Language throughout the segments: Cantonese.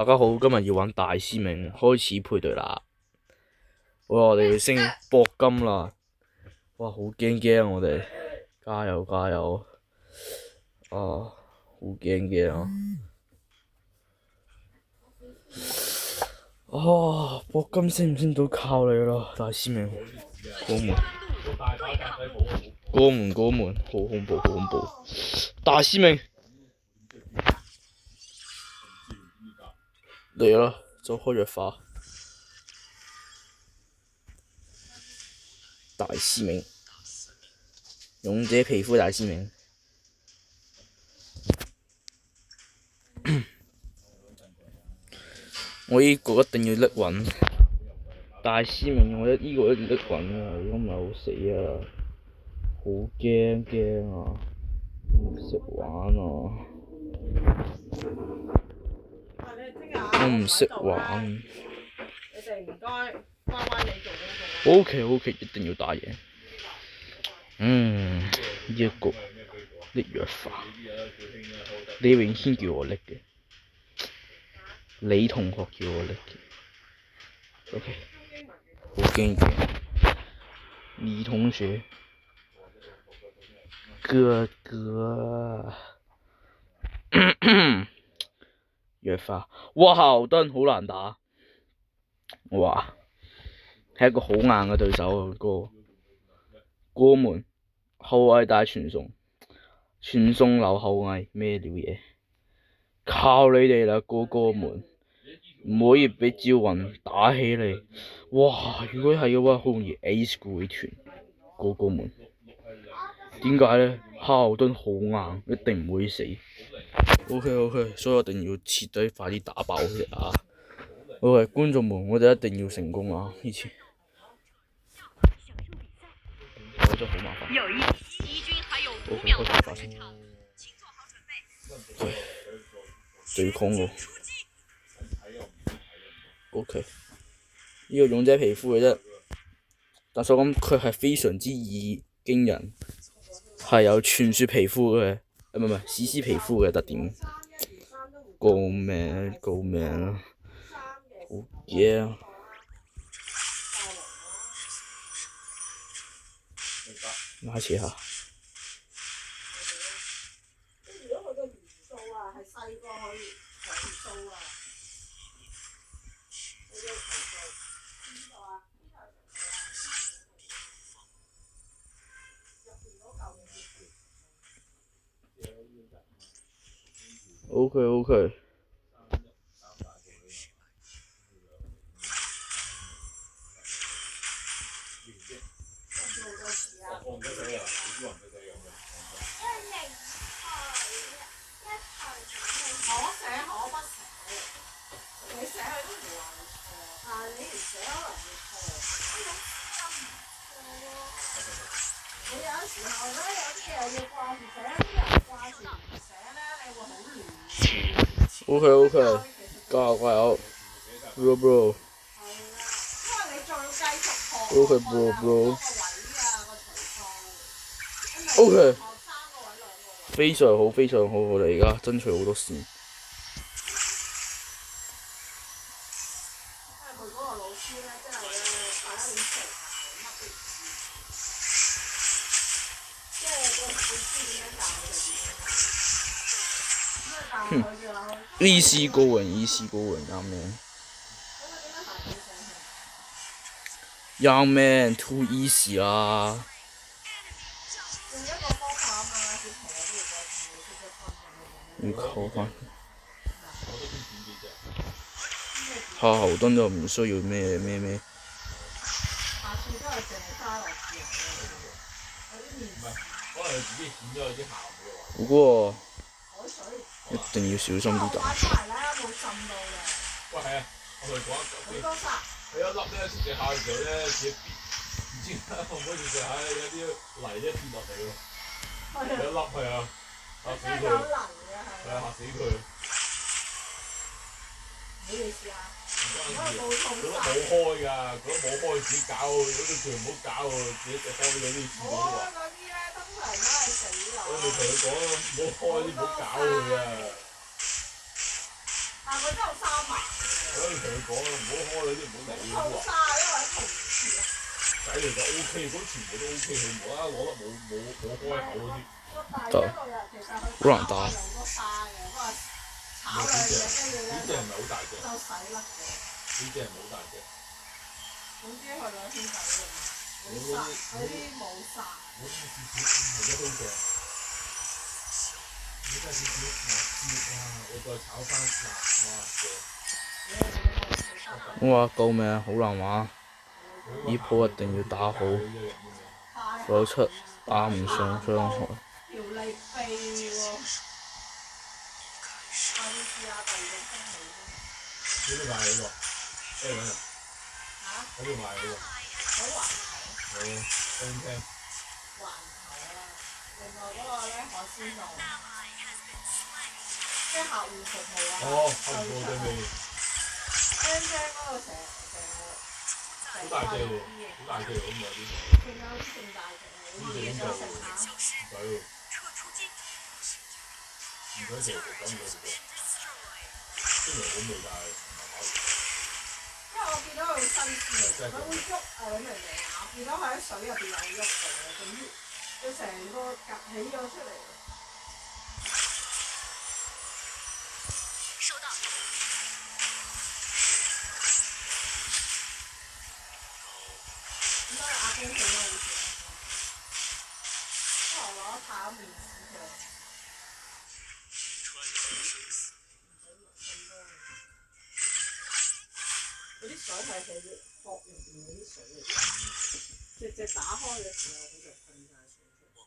大家好，今日要玩大師命，開始配對啦！哇，我哋要升博金啦！哇，好驚驚啊！我哋加油加油！啊，好驚驚啊！啊，博金升唔升到靠你啦！大師命，過門，好恐怖，好恐怖！大師命嚟啦，就開藥化。大師命，勇者皮膚大師命。我呢個一定要拎穩，大師命我呢個一定拎穩啊！如果唔係好死啊，好驚啊，唔識玩啊，我唔識玩。你哋唔該，乖乖你做嗰個。OK，一定要打贏。呢一局拎藥化，李永軒叫我拎嘅。李同學叫我拎嘅 ，OK，好驚嘅。李同學，哥哥，藥化，哇！後盾好難打，哇，係一個好硬嘅對手啊，哥。過門，後衛帶傳送，傳送留後衛，咩料嘢？靠你哋啦，過門。唔可以俾趙雲打起嚟，哇！如果係嘅話，好容易 Ace 會團過門。點解呢？哈登好硬，一定唔會死。OK，所以我一定要徹底快啲打爆佢啊！OK，觀眾們，我哋一定要成功啊！呢次，我真係好麻煩。OK，開始發生。對抗喎。OK，呢個勇者皮膚嘅啫，但所講佢係非常之驚人，係有傳說皮膚嘅，唔係史詩皮膚嘅特點。救命啊！好驚！拉扯下。OK。OK，加油 ，bro。OK，bro。OK，非常好，我哋而家爭取好多線。easy 高人啱咩？Young man too easy 啦。要扣返。下後盾就唔需要咩。不過一定要小心啲打。喂，係啊，我同你講一句先。佢一粒咧食下嘅時候咧，自己唔知點解可唔可以食下有啲泥咧跌落嚟喎。有一粒係啊，嚇死佢！係啊，嚇死佢！你哋試下。佢都冇開㗎，自己搞，嗰啲佢唔好搞喎，自己開咗啲試過喎。嗰啲咧通常都係死咗。我咪同佢講，唔好開啲，唔好搞佢啊！但係佢真係有3萬。我同佢講，唔好開嗰啲，唔好理嗰啲話。好晒，因為同事啊。仔嚟就 O K，嗰啲全部都 O K，佢無啦啦攞得冇開口嗰啲。個第一個人其實佢好難打。兩個沙嘅，不過炒兩嘢，跟住咧呢隻唔係好大隻，就洗甩嘅。呢隻唔係好大隻。總之佢兩兄弟嚟，嗰啲冇晒。我少少，而家都正。而家少少，我再炒翻嗱，哇！救命啊！好難玩，呢鋪一定要打好，否則打唔上傷害。條脷痹喎，下次試下第二種風味先。喺邊買嗰個？喺邊啊？嚇？喺邊買嗰個？喺環球。餐廳。環球啊！另外嗰個咧海鮮檔，即係客戶服務啊。哦，客戶對味。香香嗰個成好大隻喎，好大隻喎，咁有啲。仲有啲勁大隻喎，呢隻想食咁大下。唔使喎。唔使食，咁唔使食喎。雖然好味，但係麻麻。因為我見到佢新鮮，佢會喐啊！你明唔明啊？我見到佢喺水入邊有喐嘅，仲喐，佢成個趌起咗出嚟。收到。點解阿公整得好似？因為我攞太多面紙佢。嗰啲水係喺啲殼入邊嗰啲水嚟嘅，直接打開嘅時候佢就噴晒水出嚟。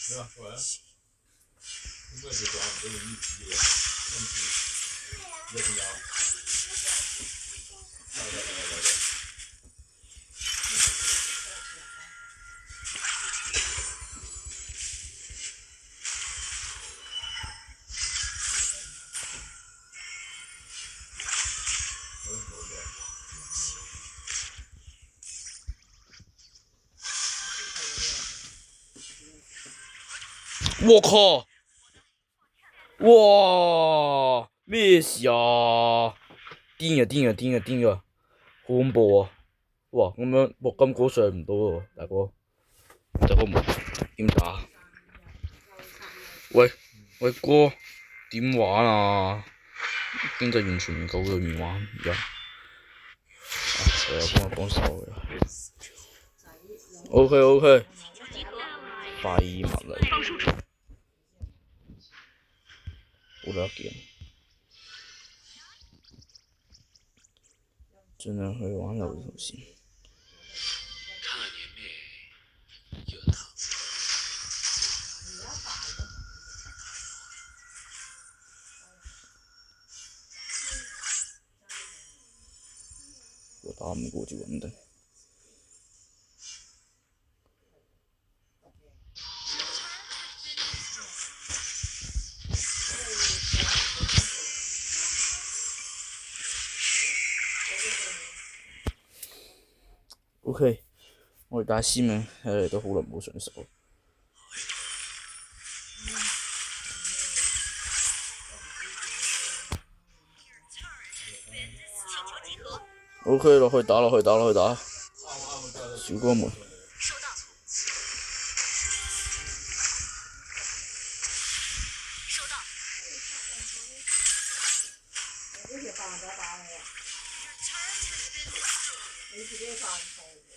咩啊？喂啊！應該就話唔俾用呢紙嘅，跟住一定有。嚟。我靠！哇！咩事啊？癲啊！好恐怖啊！哇！咁樣黃金果上唔到喎，大哥唔點打？喂哥，點玩啊？經濟完全唔夠佢唔玩而家。幫我幫手嘅。OK， 廢物嚟。好了解，盡量去玩流頭先。看了年妹有糖。我打唔過就穩定。OK， 我哋打師命，睇嚟都好耐冇上手。OK， 落去打，小哥們。呢條飯仔打你啊！你自己犯錯嘅。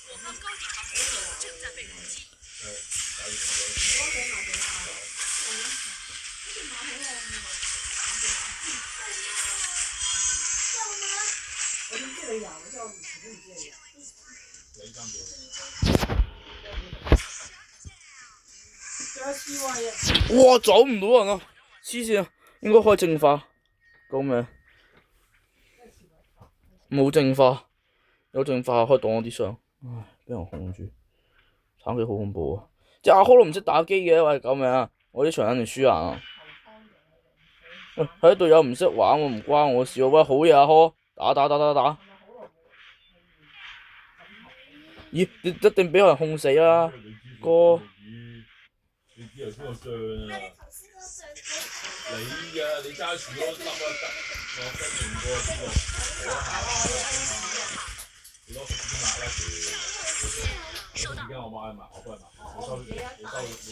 我方高地防空洞正在被攻击。我點知你有？即係我以前都唔知你有。你監咗。仲有刺猬啊！哇！走唔到人啊！黐線啊！應該開淨化，救命！冇淨化，有淨化可以擋我啲傷。唉，俾人控住，慘極好恐怖啊！隻阿科都唔識打機嘅，喂，救命啊！我啲場肯定輸硬啊！喂，喺隊友唔識玩喎，唔關我事喎。喂，好嘢阿科，打！咦，你一定俾人控死啦！哥，你知頭先個醬啊？你㗎，你揸住嗰粒啊得，我跟住個邊個攞下，你攞紙抹啦佢。而家我買埋，我幫你抹。你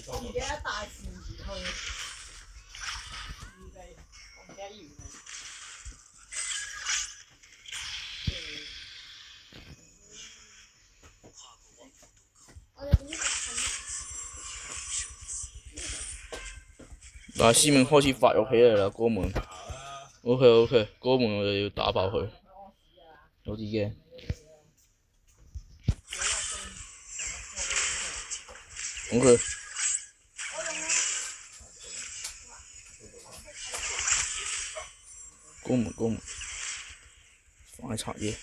收。自己一大匙去預備，我唔記得預備。嗱，師妹開始發育起嚟啦，哥們。OK， 哥們我哋要打爆佢，有啲驚。OK。哥們，快拆嘢！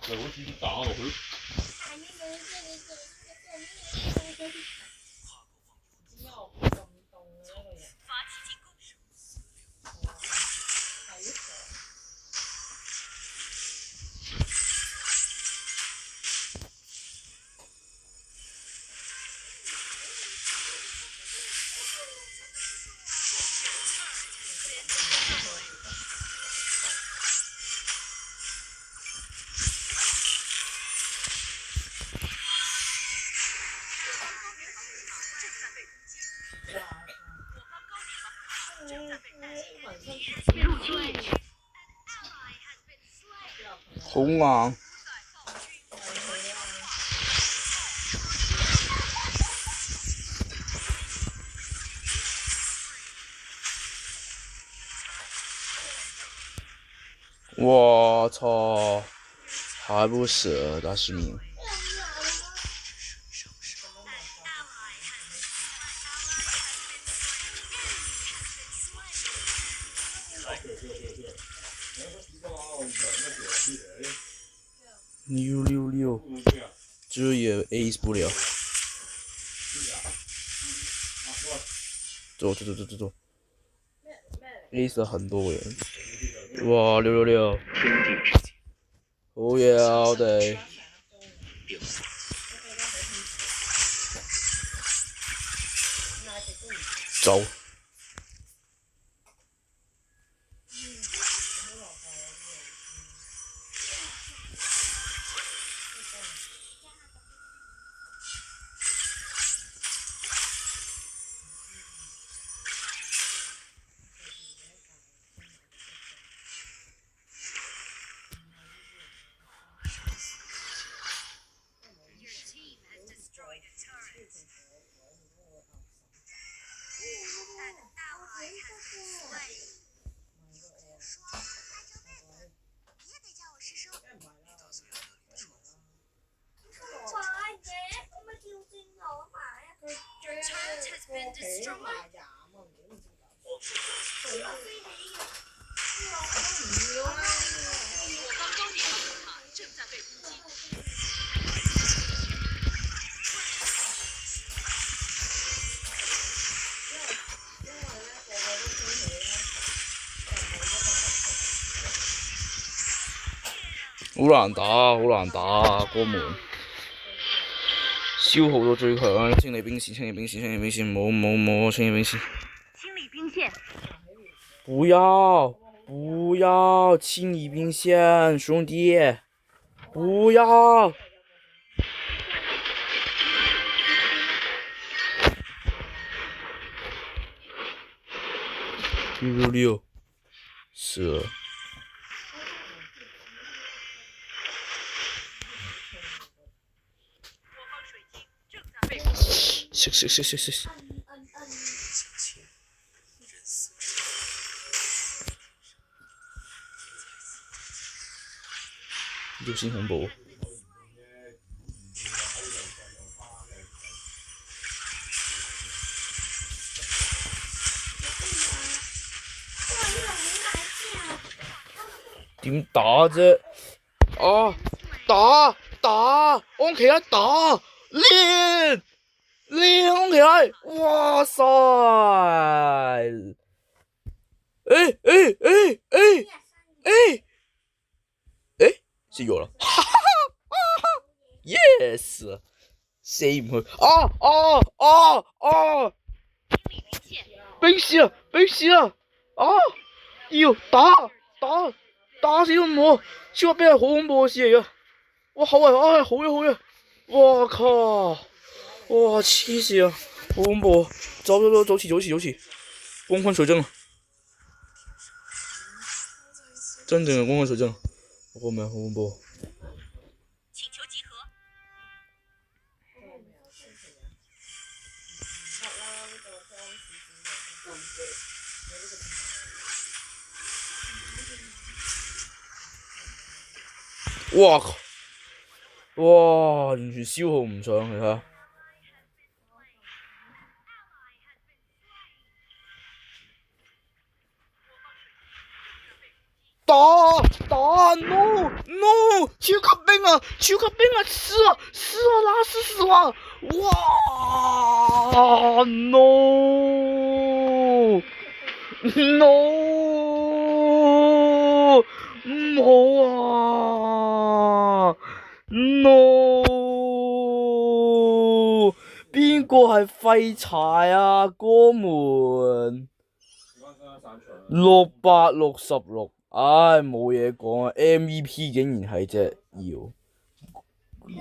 就好似打落去。好硬。我操！还不死，大师兄。666，这也 ace 不了。走，ace 了很多人。哇，666，好嘢啊！我哋走。好難打，哥們。消耗到最強，清理兵線，冇，清理兵線。清理兵線。不要清理兵線，兄弟，不要。666，死了。是。六星很薄。點打啫？啊！打！安琪拉打！練安琪拉！哇塞！死咗啦！哈哈！Yes！死唔去！冰死啦！啊！要打死都唔好！超級兵係好恐怖嘅事嚟噶！哇好啊！好嘢！哇靠！哇黐線啊！好恐怖啊！走遲！光坤水晶啊！真正嘅光坤水晶啊！我個名好恐怖。請求集合。哇靠！哇，完全消耗唔上，你睇下。打 no！ 超級兵啊！死啊！拉斯死亡！哇 no！ 唔好啊 ！no！ 邊個係廢柴啊？哥們666，唉冇嘢講啊 ！MVP 竟然係隻妖，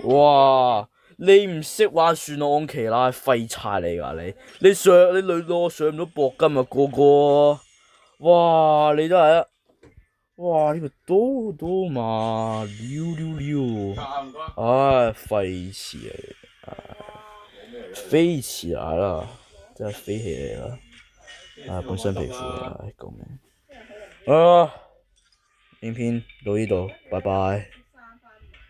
哇！你唔識玩算啦，安琪拉廢柴嚟㗎你！你累到我上唔到鉑金啊哥哥！哇！你都係啊！哇！呢個多嘛溜，唉廢詞嚟，飛起來啦！真係飛起嚟啦！啊，本身皮膚啊，救命！影片到呢度，拜拜。